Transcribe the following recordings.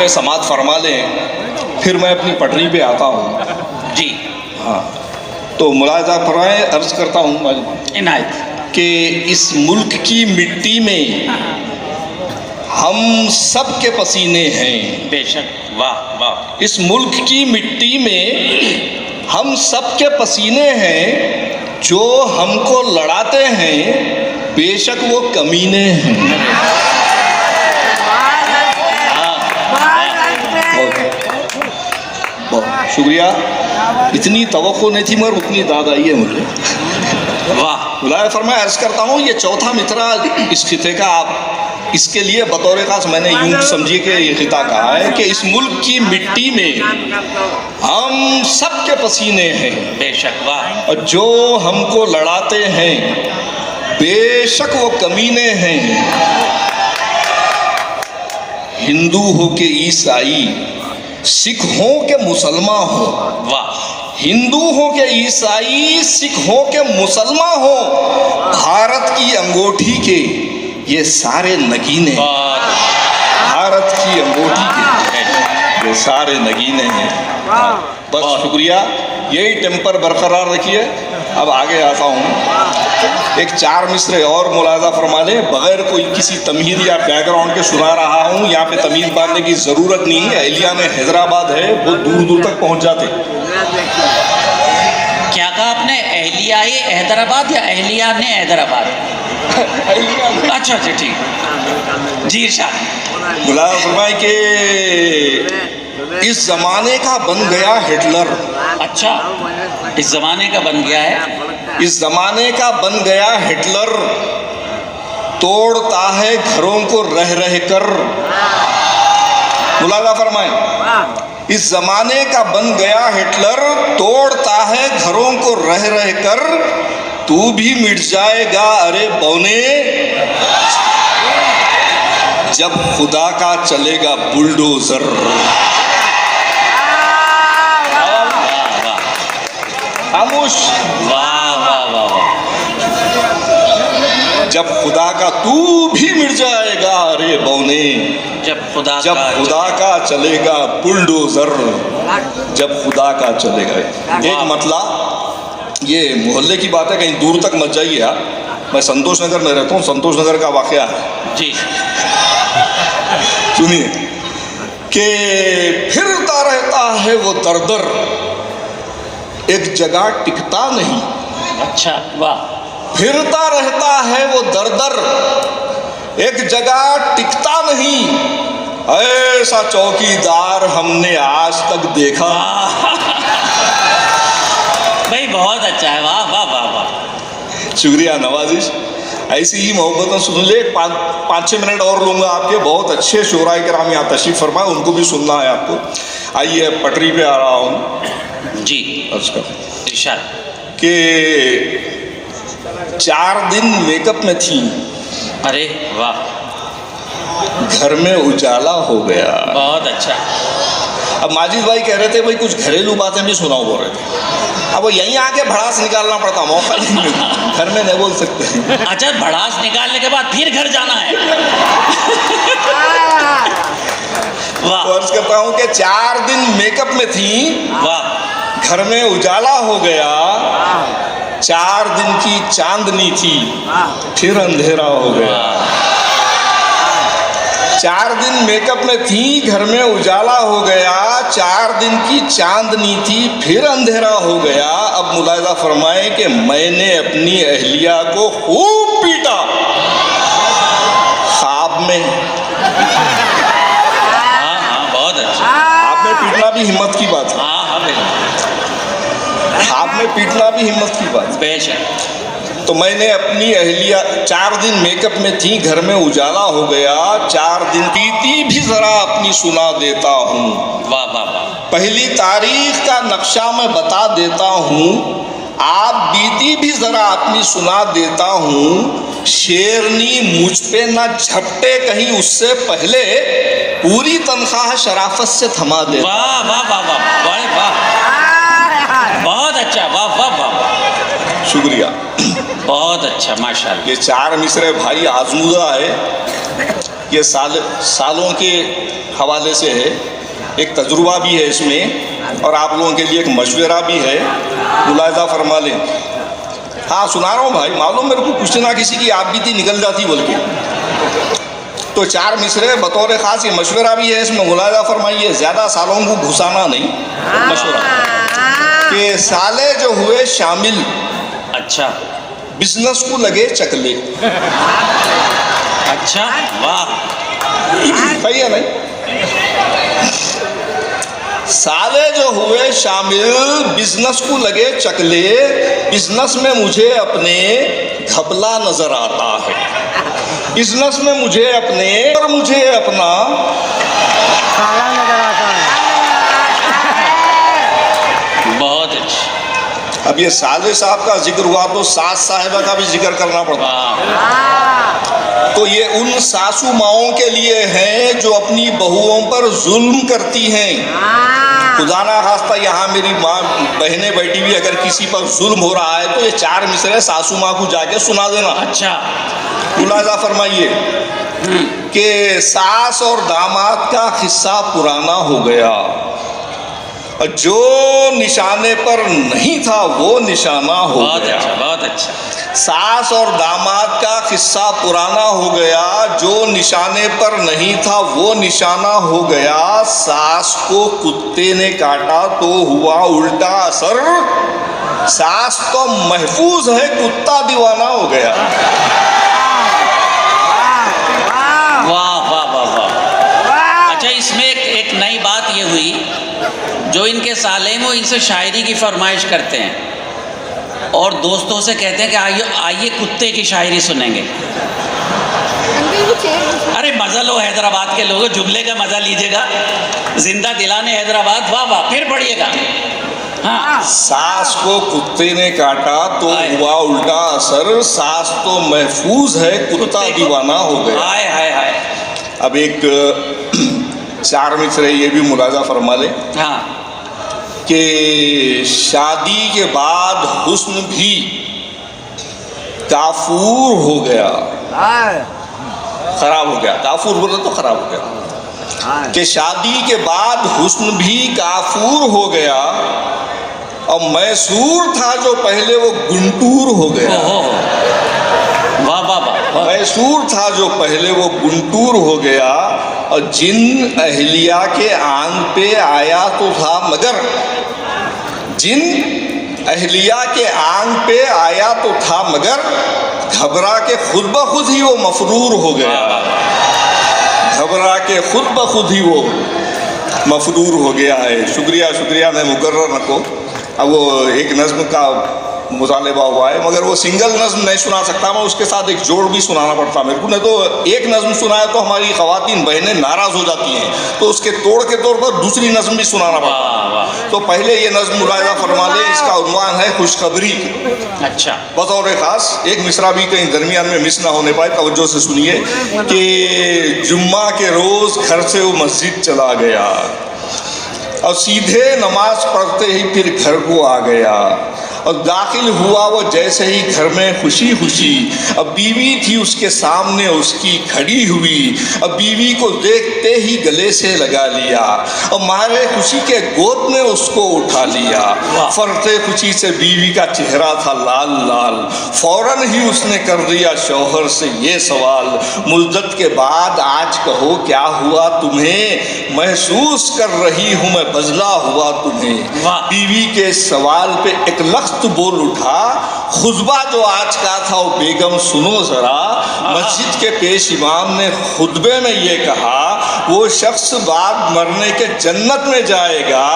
समात फरमा लें, फिर मैं अपनी पटरी पे आता हूँ जी। हाँ, तो मुलाजा फरमाए, अर्ज करता हूँ इनायत कि इस मुल्क की मिट्टी में हम सब के पसीने हैं। बेशक, वाह वाह। इस मुल्क की मिट्टी में हम सब के पसीने हैं, जो हमको लड़ाते हैं बेशक वो कमीने हैं। बहुत शुक्रिया, इतनी तवक्को नहीं थी मगर उतनी दाद आई है मुझे। वाह। मुलाज़ा फरमाया, अर्ज करता हूँ ये चौथा मित्रा इस खिते का, आप इसके लिए बतौर खास मैंने यूं समझिए कि ये खिता कहा है कि इस मुल्क की मिट्टी में हम सब के पसीने हैं। बेशक, वाह। और जो हमको लड़ाते हैं बेशक वो कमीने हैं। हिंदू हो के ईसाई, सिख हो के मुसलमान हो, वाह। हिंदू हो के ईसाई, सिख हो के मुसलमान हो, भारत की अंगूठी के ये सारे नगीने, भारत की अंगूठी के ये सारे नगीने हैं। बस शुक्रिया, यही टेम्पर बरकरार रखिए। अब आगे आता हूँ, एक चार मिसरे और मुलाजा फरमा लें, बगैर कोई किसी तमहीद या बैकग्राउंड के सुना रहा हूँ। यहाँ पे तमीज़ बांधने की ज़रूरत नहीं है। अहलिया में हैदराबाद है, वो दूर दूर तक पहुँच जाते। क्या कहा आपने? अहलियाए हैदराबाद या अहलिया ने हैदराबाद? अच्छा अच्छा, ठीक जी। इरशाद। मुलाजा फरमाए कि इस जमाने का बन गया हिटलर। अच्छा, इस जमाने का बन गया है? इस जमाने का बन गया हिटलर, तोड़ता है घरों को रह रह कर। मुलाजा फरमाए, इस जमाने का बन गया हिटलर, तोड़ता है घरों को रह रह कर। तू भी मिट जाएगा अरे बौने, जब खुदा का चलेगा बुलडोजर। खामोश। वाह वाह वाह वाह। जब खुदा का तू भी मिट जाएगा अरे बौने, जब खुदा का चलेगा बुलडोजर, जब खुदा का चलेगा। एक मतला, ये मोहल्ले की बात है, कहीं दूर तक मत जाइए आप। मैं संतोष नगर में रहता हूँ, संतोष नगर का वाकया है जी। सुनिए कि फिरता रहता है वो दर दर, एक जगह टिकता नहीं। अच्छा, वाह। फिरता रहता है वो दर दर, एक जगह टिकता नहीं। ऐसा चौकीदार हमने आज तक देखा। भाई बहुत अच्छा है, वाह वाह वाह वाह। शुक्रिया नवाजिश, ऐसी ही मोहब्बत सुन ले। 5-6 मिनट और लूँगा आपके। बहुत अच्छे शोराए कराम यहाँ तशरीफ फरमाए, उनको भी सुनना है आपको। आइए, पटरी पे आ रहा हूँ जी। अर्ज कर इरशाद। कि 4 दिन मेकअप में थी, अरे वाह, घर में उजाला हो गया। बहुत अच्छा। अब माजिद भाई कह रहे थे भाई कुछ घरेलू बातें भी सुनाओ, बोल रहे थे। अब वो यहीं आके भड़ास निकालना पड़ता, मौका नहीं मिलता, घर में नहीं बोल सकते। अच्छा, भड़ास निकालने के बाद फिर घर जाना है? वाह। अर्ज करता हूँ कि 4 दिन मेकअप में थी, वाह। घर में उजाला हो गया। 4 दिन की चांदनी थी, फिर अंधेरा हो गया। 4 दिन मेकअप में थी, घर में उजाला हो गया। 4 दिन की चांदनी थी, फिर अंधेरा हो गया। अब मुलाहिजा फरमाए कि मैंने अपनी अहलिया को खूब पीटा ख्वाब में। हाँ हाँ, बहुत अच्छा। ख्वाब में पीटना भी हिम्मत की बात है। हाँ हाँ, ख्वाब में पीटना भी हिम्मत की बात है। बेशक। तो मैंने अपनी अहलिया, 4 दिन मेकअप में थी, घर में उजाला हो गया। 4 दिन बीती भी जरा अपनी सुना देता हूँ। वाह वाह वाह। पहली तारीख का नक्शा मैं बता देता हूँ, आप बीती भी जरा अपनी सुना देता हूँ। शेरनी मुझ पे ना झपटे कहीं, उससे पहले पूरी तनख्वाह शराफत से थमा दे। वाह वाह वाह वाह, वाह वाह, बहुत अच्छा, वाह वाह वाह। शुक्रिया, बहुत अच्छा, माशाल्लाह। ये 4 मिसरे भाई आजमूदा है। ये सालों के हवाले से है, एक तजुर्बा भी है इसमें और आप लोगों के लिए एक मशवरा भी है, मुलाहिजा फरमा लें। हाँ सुना रहा हूँ भाई, मालूम मेरे को कुछ ना किसी की आप भी थी निकल जाती बोल के। तो 4 मिसरे बतौर ख़ास ये मशवरा भी है, इसमें मुलाहिजा फरमाइए, ज़्यादा सालों को घुसाना नहीं, मशवरा कि साले जो हुए शामिल, अच्छा बिजनेस को लगे चकले। अच्छा, वाह, सही है नहीं? साले जो हुए शामिल, बिजनेस को लगे चकले, बिजनेस में मुझे अपने घपला नजर आता है, बिजनेस में मुझे अपने और मुझे अपना काला नजर आता है। बहुत अच्छा, अब ये साले साहब का जिक्र हुआ तो सास साहिबा का भी जिक्र करना पड़ता। वाह, तो ये उन सासू माओं के लिए है जो अपनी बहुओं पर जुल्म करती हैं। खुदा ना खास्ता यहाँ मेरी माँ बहनें बैठी हुई, अगर किसी पर जुल्म हो रहा है तो ये 4 मिसरे सासू माँ को जाके सुना देना। अच्छा, मुलाहिजा फरमाइए कि सास और दामाद का किस्सा पुराना हो गया, जो निशाने पर नहीं था वो निशाना हो बहुत गया। अच्छा, बहुत अच्छा, सास और दामाद का किस्सा पुराना हो गया, जो निशाने पर नहीं था वो निशाना हो गया। सास को कुत्ते ने काटा तो हुआ उल्टा असर, सास तो महफूज है, कुत्ता दीवाना हो गया। वाह वाह वाह वाह। अच्छा, इसमें एक नई बात ये हुई, जो इनके साले हैं वो इनसे शायरी की फरमाइश करते हैं और दोस्तों से कहते हैं कि आइए कुत्ते की शायरी सुनेंगे। अरे मज़ा लो, हैदराबाद के लोगों, जुमले का मज़ा लीजिएगा, जिंदा दिलाने हैदराबाद, वाह वाह, फिर पढ़िएगा। हाँ, सास को कुत्ते ने काटा तो हाय। हुआ उल्टा असर, सास तो महफूज है, कुत्ता कुत्ते को- दीवाना हो गया। हाय हाय हाय। अब एक 4 मिसरे ये भी मुलाजा फरमा ले हाँ, कि शादी के बाद हुस्न भी काफूर हो गया, खराब हो गया, काफूर बोले तो खराब हो गया, कि शादी के बाद हुस्न भी काफूर हो गया और मैसूर था जो पहले वो गुंटूर हो गया। ओहो, वाह वाह वाह। मैसूर था जो पहले वो गुंटूर हो गया और जिन अहलिया के आंग पे आया तो था मगर, जिन अहलिया के आंग पे आया तो था मगर, घबरा के खुद ब खुद ही वो मफरूर हो गया, घबरा के खुद ब खुद ही वो मफरूर हो गया है। शुक्रिया शुक्रिया, मैं मुकर्रर रखो। अब वो एक नज़्म का मुतालबा हुआ है, मगर वो सिंगल नज़्म नहीं सुना सकता मैं, उसके साथ एक जोड़ भी सुनाना पड़ता मेरे को, नहीं तो एक नज़्म सुनाया तो हमारी ख़वातीन बहनें नाराज़ हो जाती हैं, तो उसके तोड़ के तौर पर दूसरी नज़्म भी सुनाना पड़ता। वाह वाह, तो पहले ये नज़्म मुलाहिजा फरमा ले, इसका उन्वान है खुशखबरी। अच्छा, बतौर ख़ास एक मिसरा भी कहीं दरमियान में मिस ना होने पाए, तवज्जो से सुनिए कि जुम्मा के रोज़ घर से वो मस्जिद चला गया और सीधे नमाज पढ़ते ही फिर घर को आ गया और दाखिल हुआ वो जैसे ही घर में खुशी खुशी। अब बीवी थी उसके सामने उसकी खड़ी हुई, अब बीवी को देखते ही गले से लगा लिया और मारे खुशी के गोद में उसको उठा लिया। फरते खुशी से बीवी का चेहरा था लाल लाल, फौरन ही उसने कर दिया शौहर से ये सवाल, मुद्दत के बाद आज कहो क्या हुआ तुम्हें, महसूस कर रही हूँ मैं बदला हुआ तुम्हें। वाह। बीवी के सवाल पे एक लफ्ज़ बोल उठा, खुतबा जो आज का था वो बेगम सुनो जरा, मस्जिद के पेश इमाम ने खुतबे में ये कहा, वो शख्स बाद मरने के जन्नत में जाएगा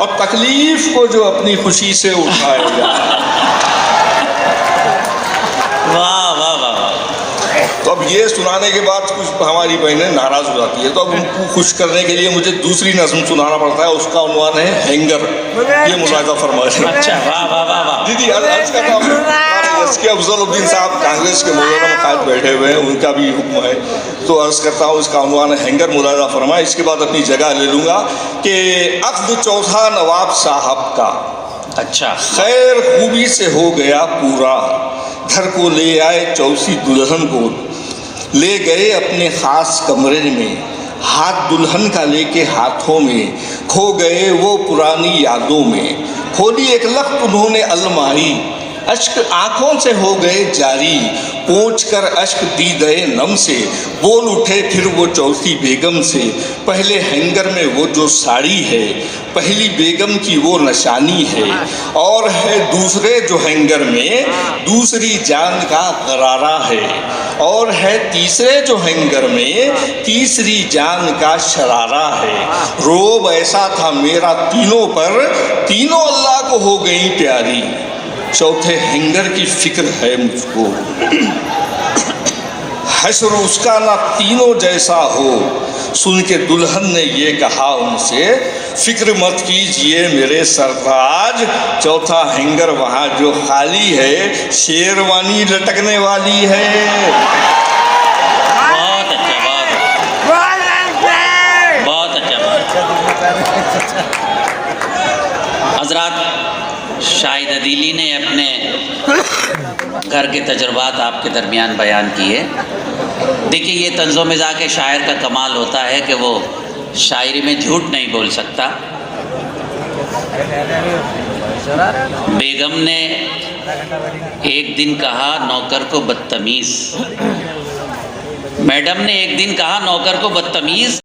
और तकलीफ को जो अपनी खुशी से उठाएगा। वाह वाह वाह वाह। तो अब ये सुनाने के बाद कुछ हमारी बहनें नाराज़ हो जाती है, तो अब उनको खुश करने के लिए मुझे दूसरी नज़्म सुनाना पड़ता है, उसका उन्वान है हैंगर। ये मुलाहिजा फरमाइए। अच्छा, वाह वाह वाह वाह। दीदी अर्ज करता हूँ, हमारे एस के अफजलुद्दीन साहब कांग्रेस के मौजूदा मुखातिब बैठे हुए हैं, उनका भी हुक्म है, तो अर्ज करता हूँ इसका उन्वान है हैंगर, मुलाहिजा फरमाए। इसके बाद अपनी जगह ले लूँगा कि अक़्द चौथा नवाब साहब का अच्छा, खैर खूबी से हो गया पूरा, घर को ले आए चौसी दुल्हन को, ले गए अपने खास कमरे में, हाथ दुल्हन का लेके हाथों में, खो गए वो पुरानी यादों में। खोली एक लख्त उन्होंने अलमारी, अश्क आंखों से हो गए जारी, पोंछ कर अश्क दी गए नम से, बोल उठे फिर वो चौथी बेगम से। पहले हैंगर में वो जो साड़ी है, पहली बेगम की वो निशानी है, और है दूसरे जो हैंगर में दूसरी जान का गरारा है, और है तीसरे जो हैंगर में तीसरी जान का शरारा है। रोब ऐसा था मेरा तीनों पर, तीनों अल्लाह को हो गई प्यारी, चौथे हैंगर की फिक्र है मुझको। हश्र उसका ना तीनों जैसा हो, सुन के दुल्हन ने ये कहा उनसे, फिक्र मत कीजिए मेरे सरताज, चौथा हैंगर वहाँ जो खाली है शेरवानी लटकने वाली है। बहुत अच्छा, बहुत अच्छा। हजरात, शाहिद अदीली ने अपने घर के तजुर्बात आपके दरमियान बयान किए। देखिए, ये तंज़ो मिज़ाह के शायर का कमाल होता है कि वो शायरी में झूठ नहीं बोल सकता। बेगम ने एक दिन कहा नौकर को बदतमीज़, मैडम ने एक दिन कहा नौकर को बदतमीज़,